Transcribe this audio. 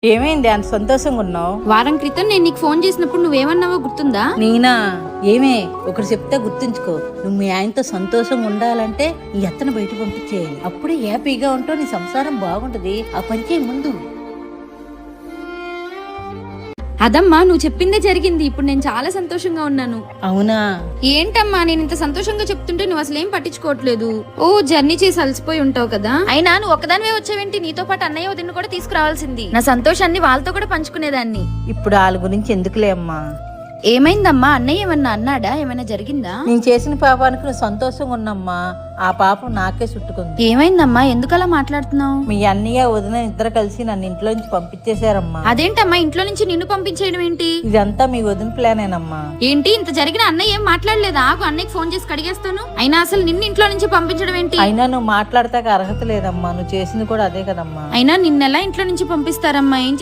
ఏమైంది అంత సంతోషంగా ఉన్నావు? వారం క్రితం నేను నీకు ఫోన్ చేసినప్పుడు నువ్వేమన్నావో గుర్తుందా? నేనా? ఏమే ఒకటి చెప్తే గుర్తుంచుకో, నువ్వు మీ ఆయనతో సంతోషంగా ఉండాలంటే ఈ అత్తను బయట పంపించేయాలి. అప్పుడే హ్యాపీగా ఉంటావు, నీ సంసారం బాగుంటది. ఆ పని చేయి ముందు. అదమ్మా, నువ్వు చెప్పిందే జరిగింది. ఇప్పుడు నేను చాలా సంతోషంగా ఉన్నాను. అవునా? ఏంటమ్మా, నేను ఇంత సంతోషంగా చెప్తుంటే నువ్వు అసలు ఏం పట్టించుకోవట్లేదు. ఓ జర్నీ చేసి అలసిపోయి ఉంటావు కదా. అయినా నువ్వు ఒక్కదానివే వచ్చావేంటి? నీతో పాటు అన్నయ్య వదిన కూడా తీసుకురావాల్సింది. నా సంతోషాన్ని వాళ్ళతో కూడా పంచుకునేదాన్ని. ఇప్పుడు వాళ్ళ గురించి ఎందుకులే అమ్మా. ఏమైందమ్మా? అన్నయ్య ఏమన్నా అన్నాడా? ఏమైనా జరిగిందా? నేను చేసిన పాపానికి నువ్వు సంతోషంగా ఉన్నమ్మా. ఆ పాపం నాకే చుట్టుకుంది. ఏమైందమ్మా? ఎందుకలా మాట్లాడుతున్నావు? మీ అన్నయ్య వదిన ఇద్దరు కలిసి నన్ను ఇంట్లో నుంచి పంపించేశారమ్మా. అదేంటమ్మా, ఇంట్లో నుంచి నిన్ను పంపించేయడం ఏంటి? ఇదంతా మీ వదిన ప్లానేనమ్మా. ఏంటి ఇంత జరిగిన అన్నయ్య ఏం మాట్లాడలేదా? ఆగు, అన్నయ్యకి ఫోన్ చేసి కడిగేస్తాను. అయినా అసలు నిన్ను ఇంట్లో నుంచి పంపించడం ఏంటి? అయినా నువ్వు మాట్లాడతాక అర్హత లేదమ్మా. నువ్వు చేసింది కూడా అదే కదమ్మా. అయినా నిన్నెలా ఇంట్లో నుంచి పంపిస్తారమ్మా? ఏం